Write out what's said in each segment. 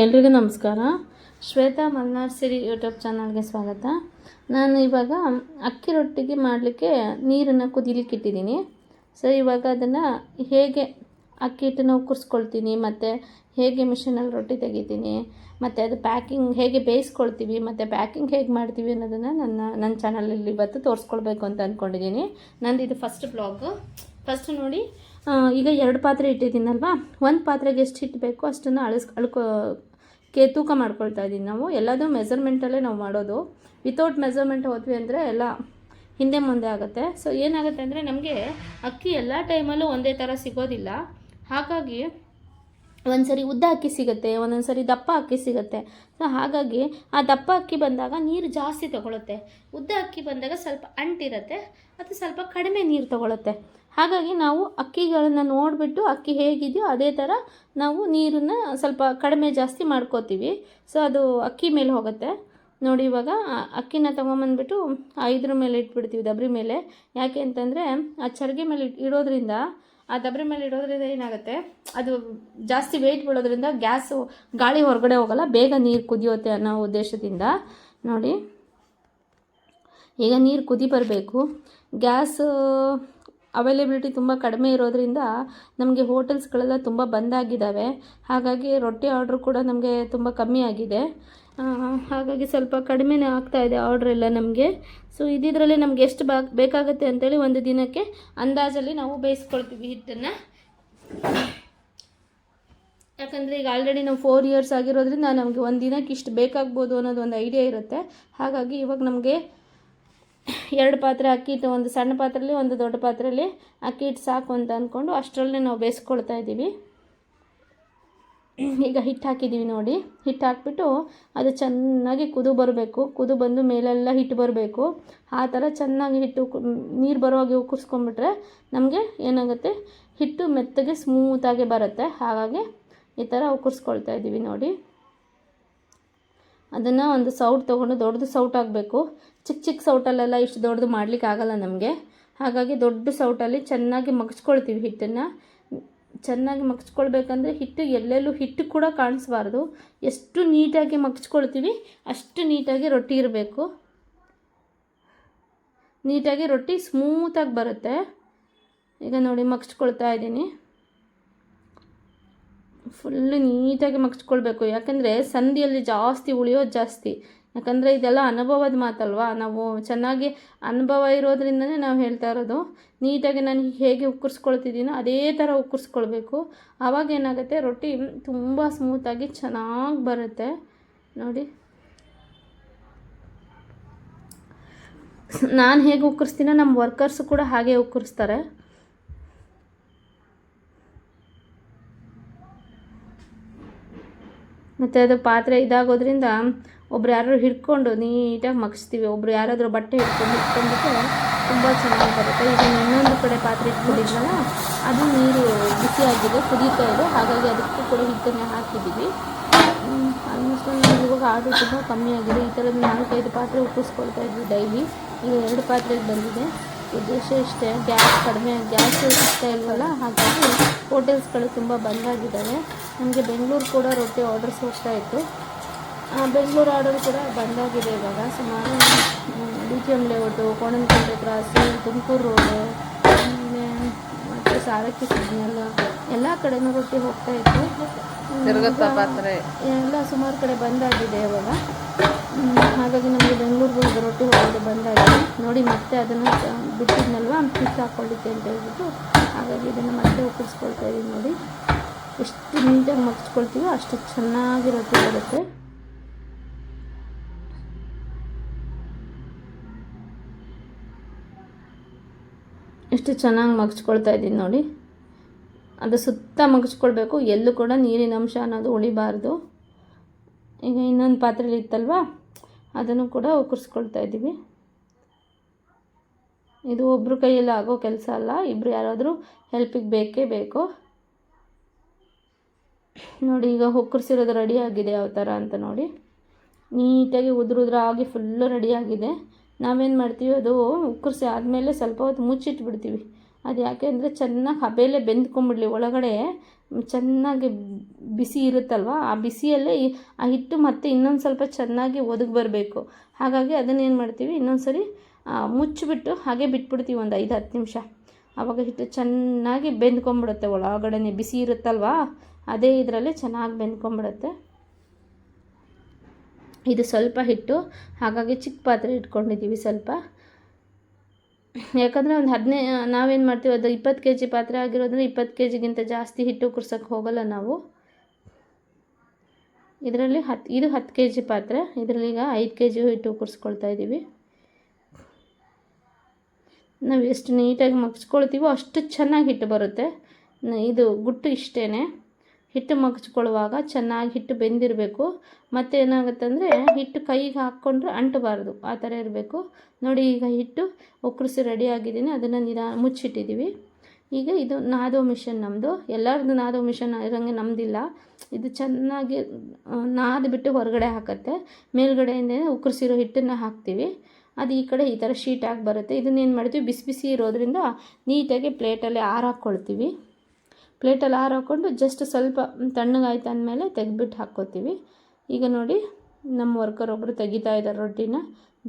ಎಲ್ರಿಗೂ ನಮಸ್ಕಾರ. ಶ್ವೇತಾ ಮಲ್ನಾಡ್ ಸಿರಿ ಯೂಟ್ಯೂಬ್ ಚಾನಲ್ಗೆ ಸ್ವಾಗತ. ನಾನು ಇವಾಗ ಅಕ್ಕಿ ರೊಟ್ಟಿಗೆ ಮಾಡಲಿಕ್ಕೆ ನೀರನ್ನು ಕುದಿಲಿಕ್ಕೆ ಇಟ್ಟಿದ್ದೀನಿ. ಸೊ ಇವಾಗ ಅದನ್ನು ಹೇಗೆ ಅಕ್ಕಿ ಹಿಟ್ಟನ್ನು ಕುದಿಸ್ಕೊಳ್ತೀನಿ ಮತ್ತು ಹೇಗೆ ಮಿಷಿನಲ್ಲಿ ರೊಟ್ಟಿ ತೆಗಿತೀನಿ ಮತ್ತು ಅದು ಪ್ಯಾಕಿಂಗ್ ಹೇಗೆ ಬೇಯಿಸ್ಕೊಳ್ತೀವಿ ಮತ್ತು ಪ್ಯಾಕಿಂಗ್ ಹೇಗೆ ಮಾಡ್ತೀವಿ ಅನ್ನೋದನ್ನು ನನ್ನ ಚಾನಲಲ್ಲಿ ಇವತ್ತು ತೋರಿಸ್ಕೊಳ್ಬೇಕು ಅಂತ ಅಂದ್ಕೊಂಡಿದ್ದೀನಿ. ನಂದು ಇದು ಫಸ್ಟ್ ಬ್ಲಾಗು. ಫಸ್ಟ್ ನೋಡಿ, ಈಗ 2 ಪಾತ್ರೆ ಇಟ್ಟಿದ್ದೀನಲ್ವಾ, ಒಂದು ಪಾತ್ರೆಗೆ ಎಷ್ಟು ಹಿಟ್ಟು ಬೇಕೋ ಅಷ್ಟನ್ನು ತೂಕ ಮಾಡ್ಕೊಳ್ತಾ ಇದ್ದೀನಿ. ನಾವು ಎಲ್ಲದೂ ಮೆಜರ್ಮೆಂಟಲ್ಲೇ ನಾವು ಮಾಡೋದು. ವಿತೌಟ್ ಮೆಜರ್ಮೆಂಟ್ ಹೋದ್ವಿ ಅಂದರೆ ಎಲ್ಲ ಹಿಂದೆ ಮುಂದೆ ಆಗುತ್ತೆ. ಸೊ ಏನಾಗುತ್ತೆ ಅಂದರೆ ನಮಗೆ ಅಕ್ಕಿ ಎಲ್ಲ ಟೈಮಲ್ಲೂ ಒಂದೇ ಥರ ಸಿಗೋದಿಲ್ಲ. ಹಾಗಾಗಿ ಒಂದು ಸರಿ ಉದ್ದ ಅಕ್ಕಿ ಸಿಗುತ್ತೆ, ಒಂದೊಂದು ಸರಿ ದಪ್ಪ ಅಕ್ಕಿ ಸಿಗುತ್ತೆ. ಸೊ ಹಾಗಾಗಿ ಆ ದಪ್ಪ ಅಕ್ಕಿ ಬಂದಾಗ ನೀರು ಜಾಸ್ತಿ ತೊಗೊಳುತ್ತೆ, ಉದ್ದ ಅಕ್ಕಿ ಬಂದಾಗ ಸ್ವಲ್ಪ ಅಂಟಿರುತ್ತೆ, ಅದು ಸ್ವಲ್ಪ ಕಡಿಮೆ ನೀರು ತೊಗೊಳುತ್ತೆ. ಹಾಗಾಗಿ ನಾವು ಅಕ್ಕಿಗಳನ್ನು ನೋಡಿಬಿಟ್ಟು ಅಕ್ಕಿ ಹೇಗಿದೆಯೋ ಅದೇ ಥರ ನಾವು ನೀರನ್ನು ಸ್ವಲ್ಪ ಕಡಿಮೆ ಜಾಸ್ತಿ ಮಾಡ್ಕೋತೀವಿ. ಸೊ ಅದು ಅಕ್ಕಿ ಮೇಲೆ ಹೋಗುತ್ತೆ ನೋಡಿ. ಇವಾಗ ಅಕ್ಕಿನ ತೊಗೊಂಬಂದ್ಬಿಟ್ಟು ಇದ್ರ ಮೇಲೆ ಇಟ್ಬಿಡ್ತೀವಿ, ದಬ್ರಿ ಮೇಲೆ. ಯಾಕೆ ಅಂತಂದರೆ ಆ ಚರಿಗೆ ಮೇಲೆ ಇಡೋದ್ರಿಂದ, ಆ ದಬ್ರಿ ಮೇಲೆ ಇಡೋದ್ರಿಂದ ಏನಾಗುತ್ತೆ, ಅದು ಜಾಸ್ತಿ ವೆಯ್ಟ್ ಬೀಳೋದ್ರಿಂದ ಗಾಳಿ ಹೊರಗಡೆ ಹೋಗಲ್ಲ, ಬೇಗ ನೀರು ಕುದಿಯುತ್ತೆ ಅನ್ನೋ ಉದ್ದೇಶದಿಂದ. ನೋಡಿ, ಈಗ ನೀರು ಕುದಿ ಬರಬೇಕು. ಗ್ಯಾಸ್ ಅವೈಲೇಬಿಲಿಟಿ ತುಂಬ ಕಡಿಮೆ ಇರೋದ್ರಿಂದ ನಮಗೆ ಹೋಟೆಲ್ಸ್ಗಳೆಲ್ಲ ತುಂಬ ಬಂದಾಗಿದ್ದಾವೆ. ಹಾಗಾಗಿ ರೊಟ್ಟಿ ಆರ್ಡ್ರ್ ಕೂಡ ನಮಗೆ ತುಂಬ ಕಮ್ಮಿ ಆಗಿದೆ. ಹಾಗಾಗಿ ಸ್ವಲ್ಪ ಕಡಿಮೆನೇ ಆಗ್ತಾಯಿದೆ ಆರ್ಡ್ರೆಲ್ಲ ನಮಗೆ. ಸೊ ಇದರಲ್ಲೇ ನಮಗೆ ಎಷ್ಟು ಬೇಕಾಗುತ್ತೆ ಅಂತೇಳಿ ಒಂದು ದಿನಕ್ಕೆ ಅಂದಾಜಲ್ಲಿ ನಾವು ಬೇಯಿಸ್ಕೊಳ್ತೀವಿ ಹಿಟ್ಟನ್ನು. ಯಾಕಂದರೆ ಈಗ ಆಲ್ರೆಡಿ ನಾವು 4 ಇಯರ್ಸ್ ಆಗಿರೋದ್ರಿಂದ ನಮಗೆ ಒಂದು ದಿನಕ್ಕೆ ಇಷ್ಟು ಬೇಕಾಗ್ಬೋದು ಅನ್ನೋದು ಒಂದು ಐಡಿಯಾ ಇರುತ್ತೆ. ಹಾಗಾಗಿ ಇವಾಗ ನಮಗೆ 2 ಪಾತ್ರೆ ಅಕ್ಕಿ ಹಿಟ್ಟು, ಒಂದು ಸಣ್ಣ ಪಾತ್ರೆಯಲ್ಲಿ ಒಂದು ದೊಡ್ಡ ಪಾತ್ರೆಯಲ್ಲಿ ಅಕ್ಕಿ ಹಿಟ್ಟು ಸಾಕು ಅಂತ ಅಂದ್ಕೊಂಡು ಅಷ್ಟರಲ್ಲೇ ನಾವು ಬೇಯಿಸ್ಕೊಳ್ತಾ ಇದ್ದೀವಿ. ಈಗ ಹಿಟ್ಟು ಹಾಕಿದ್ದೀವಿ ನೋಡಿ. ಹಿಟ್ಟು ಹಾಕ್ಬಿಟ್ಟು ಅದು ಚೆನ್ನಾಗಿ ಕುದು ಬಂದು ಮೇಲೆಲ್ಲ ಹಿಟ್ಟು ಬರಬೇಕು. ಆ ಥರ ಚೆನ್ನಾಗಿ ನೀರು ಬರೋವಾಗಿ ಉಕ್ಕರಿಸ್ಕೊಂಡ್ಬಿಟ್ರೆ ನಮಗೆ ಏನಾಗುತ್ತೆ, ಹಿಟ್ಟು ಮೆತ್ತಗೆ ಸ್ಮೂತಾಗಿ ಬರುತ್ತೆ. ಹಾಗಾಗಿ ಈ ಥರ ಉಕ್ಕರಿಸ್ಕೊಳ್ತಾ ಇದ್ದೀವಿ ನೋಡಿ. ಅದನ್ನು ಒಂದು ಸೌಟ್ ತೊಗೊಂಡು, ದೊಡ್ಡದು ಸೌಟ್ ಆಗಬೇಕು. ಚಿಕ್ಕ ಸೌಟಲ್ಲೆಲ್ಲ ಇಷ್ಟು ದೊಡ್ಡದು ಮಾಡಲಿಕ್ಕೆ ಆಗಲ್ಲ ನಮಗೆ. ಹಾಗಾಗಿ ದೊಡ್ಡ ಸೌಟಲ್ಲಿ ಚೆನ್ನಾಗಿ ಮಗ್ಚ್ಕೊಳ್ತೀವಿ ಹಿಟ್ಟನ್ನು. ಚೆನ್ನಾಗಿ ಮಗ್ಚ್ಕೊಳ್ಬೇಕಂದ್ರೆ ಹಿಟ್ಟು ಎಲ್ಲೆಲ್ಲೂ ಹಿಟ್ಟು ಕೂಡ ಕಾಣಿಸ್ಬಾರ್ದು. ಎಷ್ಟು ನೀಟಾಗಿ ಮಗ್ಚ್ಕೊಳ್ತೀವಿ ಅಷ್ಟು ನೀಟಾಗಿ ರೊಟ್ಟಿ ಇರಬೇಕು. ನೀಟಾಗಿ ರೊಟ್ಟಿ ಸ್ಮೂತಾಗಿ ಬರುತ್ತೆ. ಈಗ ನೋಡಿ, ಮಗ್ಚ್ಕೊಳ್ತಾ ಇದ್ದೀನಿ. ಫುಲ್ಲು ನೀಟಾಗಿ ಮಗ್ಚ್ಕೊಳ್ಬೇಕು. ಯಾಕಂದರೆ ಸಂದಿಯಲ್ಲಿ ಜಾಸ್ತಿ ಉಳಿಯೋದು ಜಾಸ್ತಿ. ಯಾಕಂದರೆ ಇದೆಲ್ಲ ಅನುಭವದ ಮಾತಲ್ವಾ, ನಾವು ಚೆನ್ನಾಗಿ ಅನುಭವ ಇರೋದ್ರಿಂದನೇ ನಾವು ಹೇಳ್ತಾ ಇರೋದು. ನೀಟಾಗಿ ನಾನು ಹೇಗೆ ಉಕ್ಕರಿಸ್ಕೊಳ್ತಿದ್ದೀನೋ ಅದೇ ಥರ ಉಕ್ಕರಿಸ್ಕೊಳ್ಬೇಕು. ಆವಾಗ ಏನಾಗುತ್ತೆ, ರೊಟ್ಟಿ ತುಂಬ ಸ್ಮೂತಾಗಿ ಚೆನ್ನಾಗಿ ಬರುತ್ತೆ ನೋಡಿ. ನಾನು ಹೇಗೆ ಉಕ್ಕರಿಸ್ತೀನೋ ನಮ್ಮ ವರ್ಕರ್ಸು ಕೂಡ ಹಾಗೆ ಉಕ್ಕರಿಸ್ತಾರೆ. ಮತ್ತು ಅದು ಪಾತ್ರೆ ಇದಾಗೋದ್ರಿಂದ ಒಬ್ರು ಯಾರು ಹಿಡ್ಕೊಂಡು ನೀಟಾಗಿ ಮಗ್ಸ್ತೀವಿ. ಒಬ್ರು ಯಾರಾದರೂ ಬಟ್ಟೆ ಹಿಡ್ಕೊಂಡ್ಬಿಟ್ಟು ತುಂಬ ಚೆನ್ನಾಗಿ ಬರುತ್ತೆ. ಈಗ ಇನ್ನೊಂದು ಕಡೆ ಪಾತ್ರೆ ಇಟ್ಕೊಂಡಿದ್ವಲ್ಲ, ಅದು ನೀರು ಬಿಸಿಯಾಗಿದೆ, ಕುದೀತಾ ಇದೆ. ಹಾಗಾಗಿ ಅದಕ್ಕೂ ಕೂಡ ಹಿಟ್ಟನ್ನು ಹಾಕಿದ್ದೀವಿ. ಆಲ್ಮೋಸ್ಟ್ ಇವಾಗ ಆರ್ಡ್ರ್ ತುಂಬ ಕಮ್ಮಿ ಆಗಿದೆ. ಈ ಥರದ್ದು 4-5 ಪಾತ್ರೆ ಉಪ್ಪಿಸ್ಕೊಳ್ತಾ ಇದ್ವಿ ಡೈಲಿ. ಈಗ 2 ಪಾತ್ರೆಗೆ ಬಂದಿದೆ. ಉದ್ದೇಶ ಇಷ್ಟೇ, ಗ್ಯಾಸ್ ಸಿಗ್ತಾ ಇಲ್ವಲ್ಲ, ಹಾಗಾಗಿ ಹೋಟೆಲ್ಸ್ಗಳು ತುಂಬ ಬಂದಾಗಿದ್ದಾವೆ. ನಮಗೆ ಬೆಂಗಳೂರು ಕೂಡ ರೊಟ್ಟಿ ಆರ್ಡರ್ಸ್ ಹೋಗ್ತಾ ಇತ್ತು. ಬೆಂಗಳೂರು ಆರ್ಡರ್ ಕೂಡ ಬಂದಾಗಿದೆ ಇವಾಗ. ಸುಮಾರು DTM layout, Konanakunte cross, Tumakuru road, ಮತ್ತು ಸಾರಕ್ಕಿ ಸಿಗ್ನಲ್ ಎಲ್ಲ ಕಡೆನೂ ರೊಟ್ಟಿ ಹೋಗ್ತಾ ಇತ್ತು. ಎಲ್ಲ ಸುಮಾರು ಕಡೆ ಬಂದಾಗಿದೆ ಇವಾಗ. ಹಾಗಾಗಿ ನಮಗೆ ಬೆಂಗಳೂರಿಗೆ ರೊಟ್ಟಿ ಹೋಗೋದು ಬಂದಾಗಿದೆ ನೋಡಿ. ಮತ್ತೆ ಅದನ್ನು ಬಿಟ್ಟಿದ್ನಲ್ವ ಹಿಟ್ಟು ಹಾಕ್ಕೊಳ್ಳಿಕ್ಕೆ ಅಂತ ಹೇಳ್ಬಿಟ್ಟು, ಹಾಗಾಗಿ ಇದನ್ನು ಮತ್ತೆ ಉಪ್ಪಿಸ್ಕೊಳ್ತಾ ಇದ್ದೀವಿ ನೋಡಿ. ಎಷ್ಟು ನೀಟಾಗಿ ಮಗ್ಚ್ಕೊಳ್ತೀವೋ ಅಷ್ಟು ಚೆನ್ನಾಗಿ ರೊಟ್ಟಿ ಬರುತ್ತೆ. ಎಷ್ಟು ಚೆನ್ನಾಗಿ ಮಗ್ಚ್ಕೊಳ್ತಾ ಇದ್ದೀನಿ ನೋಡಿ. ಅದು ಸುತ್ತ ಮಗ್ಚ್ಕೊಳ್ಬೇಕು, ಎಲ್ಲೂ ಕೂಡ ನೀರಿನ ಅಂಶ ಅನ್ನೋದು ಉಳಿಬಾರ್ದು. ಈಗ ಇನ್ನೊಂದು ಪಾತ್ರೆಯಲ್ಲಿ ಇತ್ತಲ್ವ, ಅದನ್ನು ಕೂಡ ಉಕ್ಕರಿಸ್ಕೊಳ್ತಾ ಇದ್ದೀವಿ. ಇದು ಒಬ್ಬರು ಕೈಯಲ್ಲಿ ಆಗೋ ಕೆಲಸ ಅಲ್ಲ, ಇಬ್ಬರು ಯಾರಾದರೂ ಹೆಲ್ಪಿಗೆ ಬೇಕೇ ಬೇಕು ನೋಡಿ. ಈಗ ಉಕ್ಕರಿಸಿರೋದು ರೆಡಿಯಾಗಿದೆ ಯಾವ ಥರ ಅಂತ ನೋಡಿ. ನೀಟಾಗಿ ಉದುರಾಗಿ ಫುಲ್ಲು ರೆಡಿಯಾಗಿದೆ. ನಾವೇನು ಮಾಡ್ತೀವಿ, ಅದು ಉಕ್ಕರಿಸಿ ಆದಮೇಲೆ ಸ್ವಲ್ಪ ಹೊತ್ತು ಮುಚ್ಚಿಟ್ಬಿಡ್ತೀವಿ. ಅದು ಯಾಕೆ ಅಂದರೆ ಚೆನ್ನಾಗಿ ಹಬೆಯಲ್ಲೇ ಬೆಂದ್ಕೊಂಬಿಡಲಿ, ಒಳಗಡೆ ಚೆನ್ನಾಗಿ ಬಿಸಿ ಇರುತ್ತಲ್ವ, ಆ ಬಿಸಿಯಲ್ಲೇ ಆ ಹಿಟ್ಟು ಮತ್ತೆ ಇನ್ನೊಂದು ಸ್ವಲ್ಪ ಚೆನ್ನಾಗಿ ಒದಗಿ ಬರಬೇಕು. ಹಾಗಾಗಿ ಅದನ್ನೇನು ಮಾಡ್ತೀವಿ, ಇನ್ನೊಂದು ಸರಿ ಮುಚ್ಚಿಬಿಟ್ಟು ಹಾಗೆ ಬಿಟ್ಬಿಡ್ತೀವಿ ಒಂದು 5-10 ನಿಮಿಷ. ಆವಾಗ ಹಿಟ್ಟು ಚೆನ್ನಾಗಿ ಬೆಂದ್ಕೊಂಬಿಡುತ್ತೆ, ಒಳಗಡೆ ಬಿಸಿ ಇರುತ್ತಲ್ವ, ಅದೇ ಇದರಲ್ಲಿ ಚೆನ್ನಾಗಿ ಬೆಂದ್ಕೊಂಬಿಡುತ್ತೆ. ಇದು ಸ್ವಲ್ಪ ಹಿಟ್ಟು, ಹಾಗಾಗಿ ಚಿಕ್ಕ ಪಾತ್ರೆ ಇಟ್ಕೊಂಡಿದ್ದೀವಿ ಸ್ವಲ್ಪ. ಯಾಕಂದರೆ ಒಂದು ನಾವೇನು ಮಾಡ್ತೀವಿ, ಅದು 20 kg ಪಾತ್ರೆ ಆಗಿರೋದ್ರೆ 20 kgಗಿಂತ ಜಾಸ್ತಿ ಹಿಟ್ಟು ಕುರ್ಸೋಕ್ಕೆ ಹೋಗಲ್ಲ ನಾವು. ಇದರಲ್ಲಿ ಇದು 10 kg ಪಾತ್ರೆ, ಇದರಲ್ಲಿ ಈಗ 5 kg ಹಿಟ್ಟು ಕುರ್ಸ್ಕೊಳ್ತಾ ಇದ್ದೀವಿ. ನಾವು ಎಷ್ಟು ನೀಟಾಗಿ ಮಗ್ಚ್ಕೊಳ್ತೀವೋ ಅಷ್ಟು ಚೆನ್ನಾಗಿ ಹಿಟ್ಟು ಬರುತ್ತೆ. ಇದು ಗುಟ್ಟು ಇಷ್ಟೇ, ಹಿಟ್ಟು ಮಗ್ಚ್ಕೊಳ್ಳುವಾಗ ಚೆನ್ನಾಗಿ ಹಿಟ್ಟು ಬೆಂದಿರಬೇಕು. ಮತ್ತು ಏನಾಗುತ್ತೆ ಅಂದರೆ ಹಿಟ್ಟು ಕೈಗೆ ಹಾಕ್ಕೊಂಡ್ರೆ ಅಂಟಬಾರ್ದು, ಆ ಥರ ಇರಬೇಕು. ನೋಡಿ ಈಗ ಹಿಟ್ಟು ಒಕ್ಕರಿಸಿ ರೆಡಿ ಆಗಿದ್ದೀನಿ, ಅದನ್ನು ಮುಚ್ಚಿಟ್ಟಿದ್ದೀವಿ. ಈಗ ಇದು ನಾದೋ ಮಿಷನ್ ನಮ್ಮದು, ಎಲ್ಲರದ್ದು ನಾದೋ ಮಿಷನ್ ಇರೋಂಗೆ ನಮ್ಮದಿಲ್ಲ. ಇದು ಚೆನ್ನಾಗಿ ನಾದ್ಬಿಟ್ಟು ಹೊರಗಡೆ ಹಾಕತ್ತೆ. ಮೇಲ್ಗಡೆಯಿಂದ ಉಕ್ಕರಿಸಿರೋ ಹಿಟ್ಟನ್ನು ಹಾಕ್ತೀವಿ, ಅದು ಈ ಕಡೆ ಈ ಥರ ಶೀಟಾಗಿ ಬರುತ್ತೆ. ಇದನ್ನೇನು ಮಾಡ್ತೀವಿ, ಬಿಸಿ ಬಿಸಿ ಇರೋದ್ರಿಂದ ನೀಟಾಗಿ ಪ್ಲೇಟಲ್ಲಿ ಹಾಕ್ಕೊಳ್ತೀವಿ. ಪ್ಲೇಟಲ್ಲಿ ಹಾಕ್ಕೊಂಡು ಜಸ್ಟ್ ಸ್ವಲ್ಪ ತಣ್ಣಗಾಯ್ತು ಅಂದಮೇಲೆ ತೆಗೆದ್ಬಿಟ್ಟು ಹಾಕ್ಕೋತೀವಿ. ಈಗ ನೋಡಿ ನಮ್ಮ ವರ್ಕರ್ ಒಬ್ಬರು ತೆಗಿತಾ ಇದ್ದಾರೆ ರೊಟ್ಟಿನ,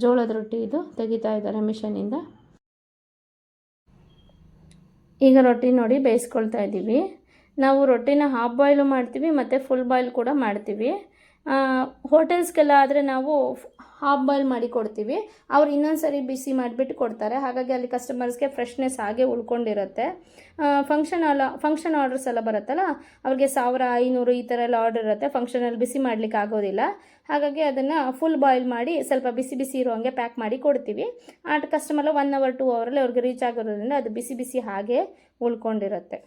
ಜೋಳದ ರೊಟ್ಟಿ ಇದು ತೆಗಿತಾ ಇದ್ದಾರೆ ಮಿಷನಿಂದ. ಈಗ ರೊಟ್ಟಿ ನೋಡಿ ಬೇಯಿಸ್ಕೊಳ್ತಾ ಇದ್ದೀವಿ. ನಾವು ರೊಟ್ಟಿನ ಹಾಫ್ ಬಾಯ್ಲು ಮಾಡ್ತೀವಿ ಮತ್ತು ಫುಲ್ ಬಾಯ್ಲ್ ಕೂಡ ಮಾಡ್ತೀವಿ. ಹೋಟೆಲ್ಸ್ಗೆಲ್ಲ ಆದರೆ ನಾವು ಹಾಫ್ ಬಾಯ್ಲ್ ಮಾಡಿ ಕೊಡ್ತೀವಿ, ಅವ್ರು ಇನ್ನೊಂದು ಸರಿ ಬಿಸಿ ಮಾಡಿಬಿಟ್ಟು ಕೊಡ್ತಾರೆ. ಹಾಗಾಗಿ ಅಲ್ಲಿ ಕಸ್ಟಮರ್ಸ್ಗೆ ಫ್ರೆಶ್ನೆಸ್ ಹಾಗೆ ಉಳ್ಕೊಂಡಿರುತ್ತೆ. ಫಂಕ್ಷನ್ ಆರ್ಡರ್ಸ್ ಎಲ್ಲ ಬರುತ್ತಲ್ಲ, ಅವ್ರಿಗೆ 1500 ಈ ಥರ ಎಲ್ಲ ಆರ್ಡರ್ ಇರುತ್ತೆ. ಫಂಕ್ಷನಲ್ಲಿ ಬಿಸಿ ಮಾಡಲಿಕ್ಕೆ ಆಗೋದಿಲ್ಲ, ಹಾಗಾಗಿ ಅದನ್ನು ಫುಲ್ ಬಾಯ್ಲ್ ಮಾಡಿ ಸ್ವಲ್ಪ ಬಿಸಿ ಬಿಸಿ ಇರೋ ಪ್ಯಾಕ್ ಮಾಡಿ ಕೊಡ್ತೀವಿ. ಆ ಕಸ್ಟಮರ್ 1 hour 2 ಅವರಲ್ಲಿ ಅವ್ರಿಗೆ ರೀಚ್ ಆಗೋದ್ರಿಂದ ಅದು ಬಿಸಿ ಬಿಸಿ ಹಾಗೆ ಉಳ್ಕೊಂಡಿರುತ್ತೆ.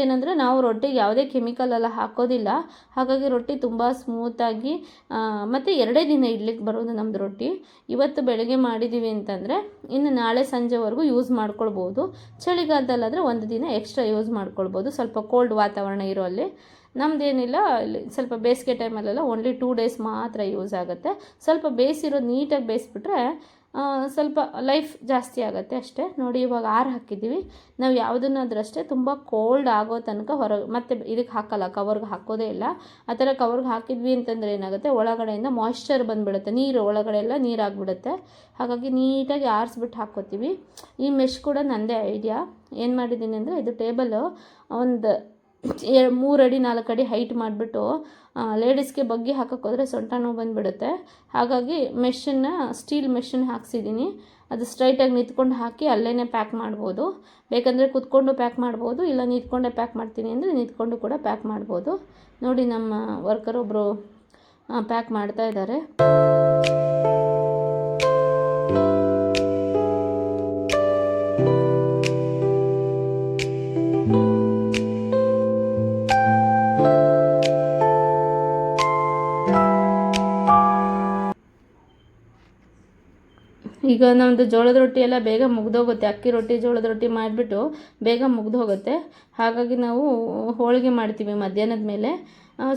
ಏನಂದರೆ ನಾವು ರೊಟ್ಟಿಗೆ ಯಾವುದೇ ಕೆಮಿಕಲ್ ಎಲ್ಲ ಹಾಕೋದಿಲ್ಲ, ಹಾಗಾಗಿ ರೊಟ್ಟಿ ತುಂಬ ಸ್ಮೂತಾಗಿ ಮತ್ತು 2 ದಿನ ಇಡ್ಲಿಕ್ಕೆ ಬರೋದು ನಮ್ಮದು ರೊಟ್ಟಿ. ಇವತ್ತು ಬೆಳಗ್ಗೆ ಮಾಡಿದ್ದೀವಿ ಅಂತಂದರೆ ಇನ್ನು ನಾಳೆ ಸಂಜೆವರೆಗೂ ಯೂಸ್ ಮಾಡ್ಕೊಳ್ಬೋದು. ಚಳಿಗಾಲದಲ್ಲಾದರೆ 1 ದಿನ ಎಕ್ಸ್ಟ್ರಾ ಯೂಸ್ ಮಾಡ್ಕೊಳ್ಬೋದು, ಸ್ವಲ್ಪ ಕೋಲ್ಡ್ ವಾತಾವರಣ ಇರೋ ಅಲ್ಲಿ. ನಮ್ಮದೇನಿಲ್ಲ, ಇಲ್ಲಿ ಸ್ವಲ್ಪ ಬೇಸಿಗೆ ಟೈಮಲ್ಲೆಲ್ಲ ಓನ್ಲಿ 2 days ಮಾತ್ರ ಯೂಸ್ ಆಗುತ್ತೆ. ಸ್ವಲ್ಪ ಬೇಯಿಸಿರೋದು ನೀಟಾಗಿ ಬೇಯಿಸ್ಬಿಟ್ರೆ ಸ್ವಲ್ಪ ಲೈಫ್ ಜಾಸ್ತಿ ಆಗುತ್ತೆ ಅಷ್ಟೇ. ನೋಡಿ ಇವಾಗ ಹಾಕಿದ್ದೀವಿ ನಾವು, ಯಾವುದನ್ನಾದ್ರೂ ಅಷ್ಟೇ ತುಂಬ ಕೋಲ್ಡ್ ಆಗೋ ತನಕ ಹೊರಗೆ ಮತ್ತೆ ಇದಕ್ಕೆ ಹಾಕಲ್ಲ, ಕವರ್ಗೆ ಹಾಕೋದೇ ಇಲ್ಲ. ಆ ಥರ ಕವರ್ಗೆ ಹಾಕಿದ್ವಿ ಅಂತಂದರೆ ಏನಾಗುತ್ತೆ, ಒಳಗಡೆಯಿಂದ ಮಾಯ್ಶ್ಚರ್ ಬಂದುಬಿಡುತ್ತೆ, ನೀರು ಒಳಗಡೆ ಎಲ್ಲ ನೀರಾಗಿಬಿಡುತ್ತೆ. ಹಾಗಾಗಿ ನೀಟಾಗಿ ಆರಿಸ್ಬಿಟ್ಟು ಹಾಕ್ಕೋತೀವಿ. ಈ ಮೆಶ್ ಕೂಡ ನನ್ನದೇ ಐಡಿಯಾ. ಏನು ಮಾಡಿದ್ದೀನಿ ಅಂದರೆ, ಇದು ಟೇಬಲು ಒಂದು 3 ಅಡಿ 4 ಅಡಿ ಹೈಟ್ ಮಾಡಿಬಿಟ್ಟು ಲೇಡೀಸ್ಗೆ ಬಗ್ಗೆ ಹಾಕೋಕ್ಕೋದ್ರೆ ಸೊಂಟ ನೋವು ಬಂದುಬಿಡುತ್ತೆ. ಹಾಗಾಗಿ ಸ್ಟೀಲ್ ಮೆಷನ್ನು ಹಾಕ್ಸಿದ್ದೀನಿ. ಅದು ಸ್ಟ್ರೈಟಾಗಿ ನಿಂತ್ಕೊಂಡು ಹಾಕಿ ಅಲ್ಲೇ ಪ್ಯಾಕ್ ಮಾಡ್ಬೋದು. ಬೇಕಂದರೆ ಕುತ್ಕೊಂಡು ಪ್ಯಾಕ್ ಮಾಡ್ಬೋದು, ಇಲ್ಲ ನಿಂತ್ಕೊಂಡೇ ಪ್ಯಾಕ್ ಮಾಡ್ತೀನಿ ಅಂದರೆ ನಿಂತ್ಕೊಂಡು ಕೂಡ ಪ್ಯಾಕ್ ಮಾಡ್ಬೋದು. ನೋಡಿ ನಮ್ಮ ವರ್ಕರ್ ಒಬ್ಬರು ಪ್ಯಾಕ್ ಮಾಡ್ತಾ ಇದ್ದಾರೆ. ಈಗ ನಮ್ಮದು ಜೋಳದ ರೊಟ್ಟಿ ಎಲ್ಲ ಬೇಗ ಮುಗ್ದೋಗುತ್ತೆ. ಅಕ್ಕಿ ರೊಟ್ಟಿ ಜೋಳದ ರೊಟ್ಟಿ ಮಾಡಿಬಿಟ್ಟು ಬೇಗ ಮುಗ್ದೋಗುತ್ತೆ. ಹಾಗಾಗಿ ನಾವು ಹೋಳಿಗೆ ಮಾಡ್ತೀವಿ ಮಧ್ಯಾಹ್ನದ ಮೇಲೆ.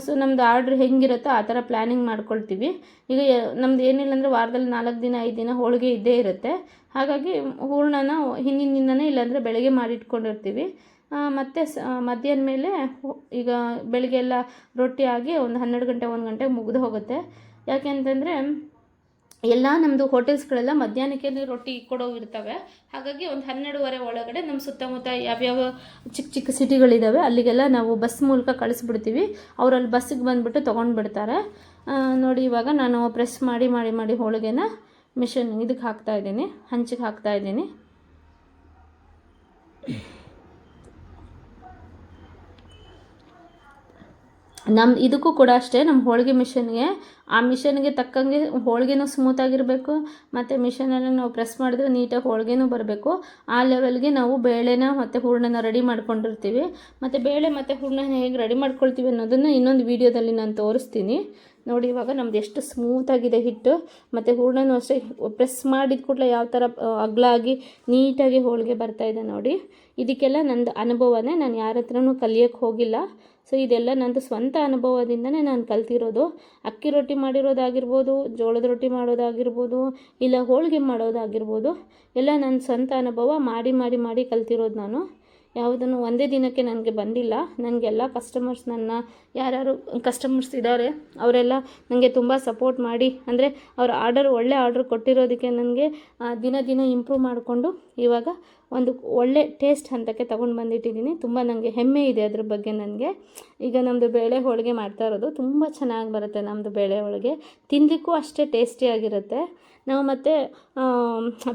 ಸೊ ನಮ್ಮದು ಆರ್ಡ್ರ್ ಹೆಂಗಿರುತ್ತೋ ಆ ಥರ ಪ್ಲ್ಯಾನಿಂಗ್ ಮಾಡ್ಕೊಳ್ತೀವಿ. ಈಗ ನಮ್ದು ಏನಿಲ್ಲ ಅಂದರೆ ವಾರದಲ್ಲಿ 4 ದಿನ 5 ದಿನ ಹೋಳಿಗೆ ಇದ್ದೇ ಇರುತ್ತೆ. ಹಾಗಾಗಿ ಹೂರಣನ ಹಿಂದಿನ ದಿನವೇ ಇಲ್ಲಾಂದರೆ ಬೆಳಗ್ಗೆ ಮಾಡಿಟ್ಕೊಂಡಿರ್ತೀವಿ. ಮತ್ತು ಮಧ್ಯಾಹ್ನ ಮೇಲೆ ಈಗ ಬೆಳಗ್ಗೆ ಎಲ್ಲ ರೊಟ್ಟಿ ಆಗಿ ಒಂದು 12 ಗಂಟೆ 1 ಗಂಟೆಗೆ ಮುಗಿದು ಹೋಗುತ್ತೆ. ಯಾಕೆ ಅಂತಂದರೆ ಎಲ್ಲ ನಮ್ಮದು ಹೋಟೆಲ್ಸ್ಗಳೆಲ್ಲ ಮಧ್ಯಾಹ್ನಕ್ಕೆ ರೊಟ್ಟಿ ಕೊಡೋವಿರ್ತವೆ. ಹಾಗಾಗಿ ಒಂದು 12:30 ಒಳಗಡೆ ನಮ್ಮ ಸುತ್ತಮುತ್ತ ಯಾವ್ಯಾವ ಚಿಕ್ಕ ಚಿಕ್ಕ ಸಿಟಿಗಳಿದ್ದಾವೆ ಅಲ್ಲಿಗೆಲ್ಲ ನಾವು ಬಸ್ ಮೂಲಕ ಕಳಿಸ್ಬಿಡ್ತೀವಿ. ಅವರಲ್ಲಿ ಬಸ್ಸಿಗೆ ಬಂದುಬಿಟ್ಟು ತೊಗೊಂಡ್ಬಿಡ್ತಾರೆ. ನೋಡಿ ಇವಾಗ ನಾನು ಪ್ರೆಸ್ ಮಾಡಿ ಮಾಡಿ ಮಾಡಿ ಹೋಳಿಗೆನ ಮಿಷನ್ ಇದಕ್ಕೆ ಹಾಕ್ತಾಯಿದ್ದೀನಿ, ಹಂಚಿಗೆ ಹಾಕ್ತಾಯಿದ್ದೀನಿ. ಇದಕ್ಕೂ ಕೂಡ ಅಷ್ಟೇ, ನಮ್ಮ ಹೋಳಿಗೆ ಮಿಷನ್ಗೆ ಆ ಮಿಷನ್ಗೆ ತಕ್ಕಂಗೆ ಹೋಳಿಗೆನೂ ಸ್ಮೂತಾಗಿರಬೇಕು, ಮತ್ತು ಮಿಷನಲ್ಲಿ ನಾವು ಪ್ರೆಸ್ ಮಾಡಿದ್ರೆ ನೀಟಾಗಿ ಹೋಳಿಗೆನೂ ಬರಬೇಕು. ಆ ಲೆವೆಲ್ಗೆ ನಾವು ಬೇಳೆನ ಮತ್ತು ಹೂರಣನ ರೆಡಿ ಮಾಡ್ಕೊಂಡಿರ್ತೀವಿ. ಮತ್ತು ಬೇಳೆ ಮತ್ತು ಹೂರಣನ ಹೇಗೆ ರೆಡಿ ಮಾಡ್ಕೊಳ್ತೀವಿ ಅನ್ನೋದನ್ನು ಇನ್ನೊಂದು ವೀಡಿಯೋದಲ್ಲಿ ನಾನು ತೋರಿಸ್ತೀನಿ. ನೋಡಿ ಇವಾಗ ನಮ್ದು ಎಷ್ಟು ಸ್ಮೂತಾಗಿದೆ ಹಿಟ್ಟು, ಮತ್ತು ಹೂರಣನೂ ಅಷ್ಟೇ ಪ್ರೆಸ್ ಮಾಡಿದ ಕೂಡಲೇ ಯಾವ ಥರ ಅಗಲಾಗಿ ನೀಟಾಗಿ ಹೋಳಿಗೆ ಬರ್ತಾಯಿದೆ ನೋಡಿ. ಇದಕ್ಕೆಲ್ಲ ನಂದು ಅನುಭವನೇ, ನಾನು ಯಾರ ಹತ್ರನೂ ಕಲಿಯೋಕ್ಕೆ ಹೋಗಿಲ್ಲ. ಸೊ ಇದೆಲ್ಲ ನಂದು ಸ್ವಂತ ಅನುಭವದಿಂದನೇ ನಾನು ಕಲ್ತಿರೋದು. ಅಕ್ಕಿ ರೊಟ್ಟಿ ಮಾಡಿರೋದಾಗಿರ್ಬೋದು, ಜೋಳದ ರೊಟ್ಟಿ ಮಾಡೋದಾಗಿರ್ಬೋದು, ಇಲ್ಲ ಹೋಳಿಗೆ ಮಾಡೋದಾಗಿರ್ಬೋದು, ಎಲ್ಲ ನನ್ನ ಸ್ವಂತ ಅನುಭವ ಮಾಡಿ ಮಾಡಿ ಮಾಡಿ ಕಲ್ತಿರೋದು ನಾನು. ಯಾವುದನ್ನು ಒಂದೇ ದಿನಕ್ಕೆ ನನಗೆ ಬಂದಿಲ್ಲ. ನನಗೆಲ್ಲ ಕಸ್ಟಮರ್ಸ್, ನನ್ನ ಯಾರ್ಯಾರು ಕಸ್ಟಮರ್ಸ್ ಇದ್ದಾರೆ ಅವರೆಲ್ಲ ನನಗೆ ತುಂಬ ಸಪೋರ್ಟ್ ಮಾಡಿ, ಅಂದರೆ ಅವ್ರ ಒಳ್ಳೆ ಆರ್ಡರ್ ಕೊಟ್ಟಿರೋದಕ್ಕೆ ನನಗೆ ದಿನ ದಿನ ಇಂಪ್ರೂವ್ ಮಾಡಿಕೊಂಡು ಇವಾಗ ಒಂದು ಒಳ್ಳೆ ಟೇಸ್ಟ್ ಹಂತಕ್ಕೆ ತೊಗೊಂಡು ಬಂದಿಟ್ಟಿದ್ದೀನಿ. ತುಂಬ ನನಗೆ ಹೆಮ್ಮೆ ಇದೆ ಅದ್ರ ಬಗ್ಗೆ ನನಗೆ. ಈಗ ನಮ್ಮದು ಬೇಳೆ ಹೋಳಿಗೆ ಮಾಡ್ತಾ ಇರೋದು ತುಂಬ ಚೆನ್ನಾಗಿ ಬರುತ್ತೆ. ನಮ್ಮದು ಬೇಳೆ ಹೋಳಿಗೆ ತಿನ್ನಲಿಕ್ಕೂ ಅಷ್ಟೇ ಟೇಸ್ಟಿಯಾಗಿರುತ್ತೆ. ನಾವು ಮತ್ತು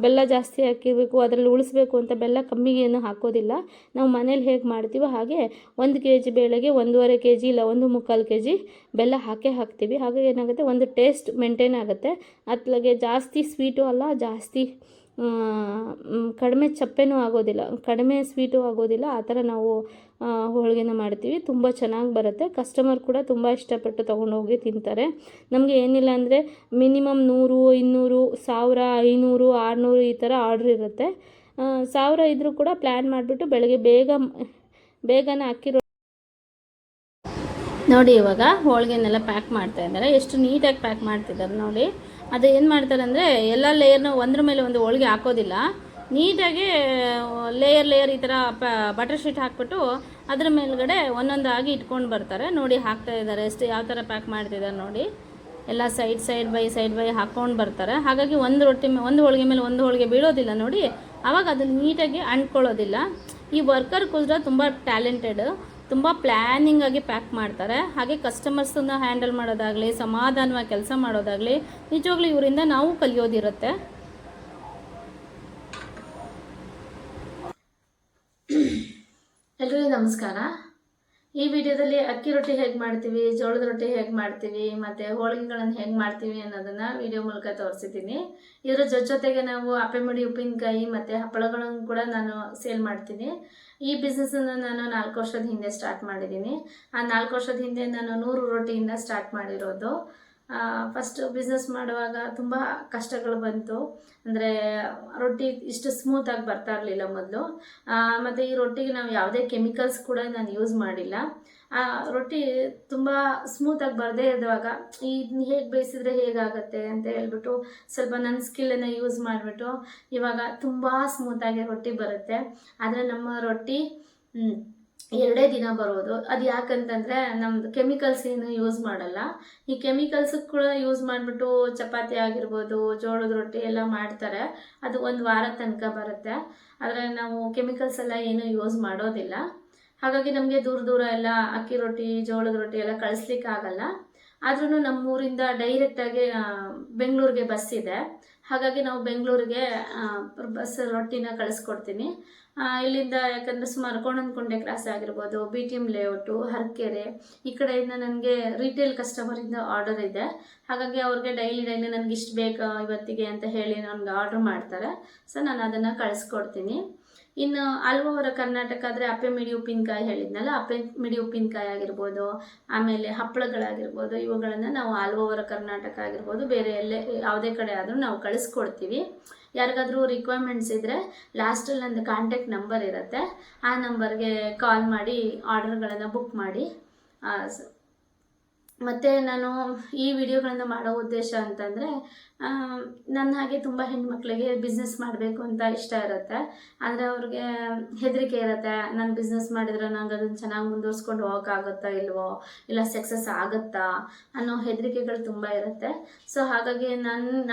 ಬೆಲ್ಲ ಜಾಸ್ತಿ ಹಾಕಿರಬೇಕು, ಅದರಲ್ಲಿ ಉಳಿಸ್ಬೇಕು ಅಂತ ಬೆಲ್ಲ ಕಮ್ಮಿಗೆ ಏನು ಹಾಕೋದಿಲ್ಲ. ನಾವು ಮನೇಲಿ ಹೇಗೆ ಮಾಡ್ತೀವೋ ಹಾಗೆ 1 kg ಬೇಳೆಗೆ 1.5 kg ಇಲ್ಲ 1.25 kg ಬೆಲ್ಲ ಹಾಕ್ತೀವಿ. ಹಾಗಾಗಿ ಏನಾಗುತ್ತೆ, ಒಂದು ಟೇಸ್ಟ್ ಮೇಂಟೈನ್ ಆಗುತ್ತೆ. ಅತ್ಲಾಗೆ ಜಾಸ್ತಿ ಸ್ವೀಟು ಅಲ್ಲ, ಜಾಸ್ತಿ ಕಡಿಮೆ ಚಪ್ಪೆನೂ ಆಗೋದಿಲ್ಲ, ಕಡಿಮೆ ಸ್ವೀಟು ಆಗೋದಿಲ್ಲ. ಆ ಥರ ನಾವು ಹೋಳಿಗೆನ ಮಾಡ್ತೀವಿ. ತುಂಬ ಚೆನ್ನಾಗಿ ಬರುತ್ತೆ. ಕಸ್ಟಮರ್ ಕೂಡ ತುಂಬ ಇಷ್ಟಪಟ್ಟು ತೊಗೊಂಡೋಗಿ ತಿಂತಾರೆ. ನಮಗೆ ಏನಿಲ್ಲ ಅಂದರೆ ಮಿನಿಮಮ್ 100, 200, 1000, 500, 600 ಈ ಥರ ಆರ್ಡ್ರ್ ಇರುತ್ತೆ. 1000 ಇದ್ದರೂ ಕೂಡ ಪ್ಲ್ಯಾನ್ ಮಾಡಿಬಿಟ್ಟು ಬೆಳಗ್ಗೆ ಬೇಗನೆ ಅಕ್ಕಿ ನೋಡಿ. ಇವಾಗ ಹೋಳಿಗೆನೆಲ್ಲ ಪ್ಯಾಕ್ ಮಾಡ್ತಾಯಿದ್ದಾರೆ. ಎಷ್ಟು ನೀಟಾಗಿ ಪ್ಯಾಕ್ ಮಾಡ್ತಿದ್ದಾರೆ ನೋಡಿ. ಅದು ಏನು ಮಾಡ್ತಾರೆ ಅಂದರೆ, ಎಲ್ಲ ಲೇಯರ್ನ ಒಂದ್ರ ಮೇಲೆ ಒಂದು ಹೋಳಿಗೆ ಹಾಕೋದಿಲ್ಲ, ನೀಟಾಗಿ ಲೇಯರ್ ಈ ಥರ ಬಟರ್ ಶೀಟ್ ಹಾಕ್ಬಿಟ್ಟು ಅದ್ರ ಮೇಲ್ಗಡೆ ಒಂದೊಂದಾಗಿ ಇಟ್ಕೊಂಡು ಬರ್ತಾರೆ ನೋಡಿ. ಹಾಕ್ತಾ ಇದ್ದಾರೆ ಎಷ್ಟು ಯಾವ ಥರ ಪ್ಯಾಕ್ ಮಾಡ್ತಿದ್ದಾರೆ ನೋಡಿ. ಎಲ್ಲ ಸೈಡ್ ಬೈ ಹಾಕ್ಕೊಂಡು ಬರ್ತಾರೆ. ಹಾಗಾಗಿ ಒಂದು ಹೋಳಿಗೆ ಮೇಲೆ ಒಂದು ಹೋಳಿಗೆ ಬೀಳೋದಿಲ್ಲ ನೋಡಿ. ಆವಾಗ ಅದನ್ನು ನೀಟಾಗಿ ಅಂಟ್ಕೊಳ್ಳೋದಿಲ್ಲ. ಈ ವರ್ಕರ್ ಕೂಡ ತುಂಬ ಟ್ಯಾಲೆಂಟೆಡ್, ತುಂಬ ಪ್ಲ್ಯಾನಿಂಗ್ ಆಗಿ ಪ್ಯಾಕ್ ಮಾಡ್ತಾರೆ. ಹಾಗೆ ಕಸ್ಟಮರ್ಸನ್ನು ಹ್ಯಾಂಡಲ್ ಮಾಡೋದಾಗಲಿ, ಸಮಾಧಾನವಾಗಿ ಕೆಲಸ ಮಾಡೋದಾಗಲಿ, ನಿಜವಾಗ್ಲೂ ಇವರಿಂದ ನಾವು ಕಲಿಯೋದಿರುತ್ತೆ. ಎಲ್ರಿಗೂ ನಮಸ್ಕಾರ. ಈ ವಿಡಿಯೋದಲ್ಲಿ ಅಕ್ಕಿ ರೊಟ್ಟಿ ಹೇಗೆ ಮಾಡ್ತೀವಿ, ಜೋಳದ ರೊಟ್ಟಿ ಹೇಗೆ ಮಾಡ್ತೀವಿ, ಮತ್ತು ಹೋಳಿಗೆಗಳನ್ನು ಹೇಗೆ ಮಾಡ್ತೀವಿ ಅನ್ನೋದನ್ನು ವಿಡಿಯೋ ಮೂಲಕ ತೋರಿಸಿದ್ದೀನಿ. ಇದರ ಜೊತೆಗೆ ನಾವು ಅಪ್ಪೆಮಡಿ ಉಪ್ಪಿನಕಾಯಿ ಮತ್ತು ಹಪ್ಪಳಗಳನ್ನು ಕೂಡ ನಾನು ಸೇಲ್ ಮಾಡ್ತೀನಿ. ಈ ಬಿಸ್ನೆಸ್ಸನ್ನು ನಾನು 4 ವರ್ಷದ ಹಿಂದೆ ಸ್ಟಾರ್ಟ್ ಮಾಡಿದ್ದೀನಿ. ಆ 4 ವರ್ಷದ ಹಿಂದೆ ನಾನು 100 ರೊಟ್ಟಿಯಿಂದ ಸ್ಟಾರ್ಟ್ ಮಾಡಿರೋದು. ಫಸ್ಟ್ ಬಿಸ್ನೆಸ್ ಮಾಡುವಾಗ ತುಂಬ ಕಷ್ಟಗಳು ಬಂತು. ಅಂದರೆ ರೊಟ್ಟಿ ಇಷ್ಟು ಸ್ಮೂತಾಗಿ ಬರ್ತಾ ಇರಲಿಲ್ಲ ಮೊದಲು. ಮತ್ತು ಈ ರೊಟ್ಟಿಗೆ ನಾವು ಯಾವುದೇ ಕೆಮಿಕಲ್ಸ್ ಕೂಡ ನಾನು ಯೂಸ್ ಮಾಡಿಲ್ಲ. ರೊಟ್ಟಿ ತುಂಬ ಸ್ಮೂತಾಗಿ ಬರದೇ ಇರುವಾಗ ಹೇಗೆ ಬೇಯಿಸಿದ್ರೆ ಹೇಗಾಗುತ್ತೆ ಅಂತ ಹೇಳ್ಬಿಟ್ಟು ಸ್ವಲ್ಪ ನನ್ನ ಸ್ಕಿಲ್ಲನ್ನು ಯೂಸ್ ಮಾಡಿಬಿಟ್ಟು ಇವಾಗ ತುಂಬ ಸ್ಮೂತಾಗಿ ರೊಟ್ಟಿ ಬರುತ್ತೆ. ಆದರೆ ನಮ್ಮ ರೊಟ್ಟಿ 2 ದಿನ ಬರೋದು. ಅದು ಯಾಕಂತಂದರೆ ನಮ್ಮದು ಕೆಮಿಕಲ್ಸ್ ಏನು ಯೂಸ್ ಮಾಡಲ್ಲ. ಈ ಕೆಮಿಕಲ್ಸ್ ಕೂಡ ಯೂಸ್ ಮಾಡಿಬಿಟ್ಟು ಚಪಾತಿ ಆಗಿರ್ಬೋದು, ಜೋಳದ ರೊಟ್ಟಿ ಎಲ್ಲ ಮಾಡ್ತಾರೆ. ಅದು 1 ವಾರ ತನಕ ಬರುತ್ತೆ. ಆದರೆ ನಾವು ಕೆಮಿಕಲ್ಸ್ ಎಲ್ಲ ಏನೂ ಯೂಸ್ ಮಾಡೋದಿಲ್ಲ. ಹಾಗಾಗಿ ನಮಗೆ ದೂರ ಎಲ್ಲ ಅಕ್ಕಿ ರೊಟ್ಟಿ, ಜೋಳದ ರೊಟ್ಟಿ ಎಲ್ಲ ಕಳಿಸ್ಲಿಕ್ಕಾಗಲ್ಲ. ಆದ್ರೂ ನಮ್ಮೂರಿಂದ ಡೈರೆಕ್ಟಾಗಿ ಬೆಂಗಳೂರಿಗೆ ಬಸ್ ಇದೆ. ಹಾಗಾಗಿ ನಾವು ಬೆಂಗಳೂರಿಗೆ ಬಸ್ ರೊಟ್ಟಿನ ಕಳಿಸ್ಕೊಡ್ತೀನಿ. ಇಲ್ಲಿಂದ ಯಾಕಂದರೆ ಸುಮಾರು ಕೋಣನಕುಂಟೆ ಕ್ರಾಸ್ ಆಗಿರ್ಬೋದು, BTM ಲೇಔಟು, ಹರಕೆರೆ ಈ ಕಡೆಯಿಂದ ನನಗೆ ರಿಟೇಲ್ ಕಸ್ಟಮರಿಂದ ಆರ್ಡರ್ ಇದೆ. ಹಾಗಾಗಿ ಅವ್ರಿಗೆ ಡೈಲಿ ನನಗೆ ಇಷ್ಟು ಬೇಕಾ ಇವತ್ತಿಗೆ ಅಂತ ಹೇಳಿ ನನಗೆ ಆರ್ಡ್ರ್ ಮಾಡ್ತಾರೆ. ಸೊ ನಾನು ಅದನ್ನು ಕಳಿಸ್ಕೊಡ್ತೀನಿ. ಇನ್ನು ಆಲ್ ಓವರ್ ಕರ್ನಾಟಕ ಆದರೆ ಅಪ್ಪೆಮಿಡಿ ಉಪ್ಪಿನಕಾಯಿ ಹೇಳಿದ್ನಲ್ಲ, ಅಪ್ಪೆಮಿಡಿ ಉಪ್ಪಿನಕಾಯಿ ಆಗಿರ್ಬೋದು, ಆಮೇಲೆ ಹಪ್ಪಳಗಳಾಗಿರ್ಬೋದು, ಇವುಗಳನ್ನು ನಾವು ಆಲ್ ಓವರ್ ಕರ್ನಾಟಕ ಆಗಿರ್ಬೋದು, ಬೇರೆ ಎಲ್ಲೇ ಯಾವುದೇ ಕಡೆ ಆದರೂ ನಾವು ಕಳಿಸ್ಕೊಡ್ತೀವಿ. ಯಾರಿಗಾದರೂ ರಿಕ್ವೈರ್ಮೆಂಟ್ಸ್ ಇದ್ದರೆ ಲಾಸ್ಟಲ್ಲಿ ನಂದು ಕಾಂಟ್ಯಾಕ್ಟ್ ನಂಬರ್ ಇರುತ್ತೆ. ಆ ನಂಬರ್ಗೆ ಕಾಲ್ ಮಾಡಿ ಆರ್ಡರ್ಗಳನ್ನು ಬುಕ್ ಮಾಡಿ. ಮತ್ತು ನಾನು ಈ ವಿಡಿಯೋಗಳನ್ನು ಮಾಡೋ ಉದ್ದೇಶ ಅಂತಂದರೆ, ನನ್ನ ಹಾಗೆ ತುಂಬ ಹೆಣ್ಮಕ್ಳಿಗೆ ಬಿಸ್ನೆಸ್ ಮಾಡಬೇಕು ಅಂತ ಇಷ್ಟ ಇರುತ್ತೆ. ಆದರೆ ಅವ್ರಿಗೆ ಹೆದರಿಕೆ ಇರುತ್ತೆ, ನಾನು ಬಿಸ್ನೆಸ್ ಮಾಡಿದ್ರೆ ನಂಗೆ ಅದನ್ನು ಚೆನ್ನಾಗಿ ಮುಂದುವರ್ಸ್ಕೊಂಡು ಹೋಗೋಕ್ಕಾಗುತ್ತಾ ಇಲ್ವೋ, ಇಲ್ಲ ಸಕ್ಸಸ್ ಆಗುತ್ತಾ ಅನ್ನೋ ಹೆದರಿಕೆಗಳು ತುಂಬ ಇರುತ್ತೆ. ಸೊ ಹಾಗಾಗಿ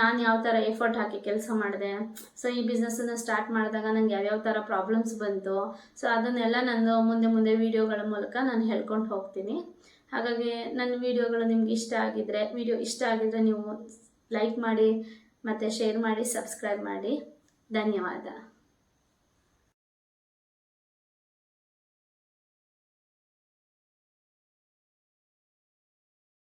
ನಾನು ಯಾವ ಥರ ಎಫರ್ಟ್ ಹಾಕಿ ಕೆಲಸ ಮಾಡಿದೆ, ಸೊ ಈ ಬಿಸ್ನೆಸ್ಸನ್ನು ಸ್ಟಾರ್ಟ್ ಮಾಡಿದಾಗ ನಂಗೆ ಯಾವ್ಯಾವ ಥರ ಪ್ರಾಬ್ಲಮ್ಸ್ ಬಂತು, ಸೊ ಅದನ್ನೆಲ್ಲ ನಾನು ಮುಂದೆ ವೀಡಿಯೋಗಳ ಮೂಲಕ ನಾನು ಹೇಳ್ಕೊಂಡು ಹೋಗ್ತೀನಿ. ಹಾಗಾಗಿ ನನ್ನ ವಿಡಿಯೋಗಳು ನಿಮ್ಗೆ ಇಷ್ಟ ಆಗಿದ್ದರೆ ನೀವು ಲೈಕ್ ಮಾಡಿ ಮತ್ತು ಶೇರ್ ಮಾಡಿ, ಸಬ್ಸ್ಕ್ರೈಬ್ ಮಾಡಿ. ಧನ್ಯವಾದ.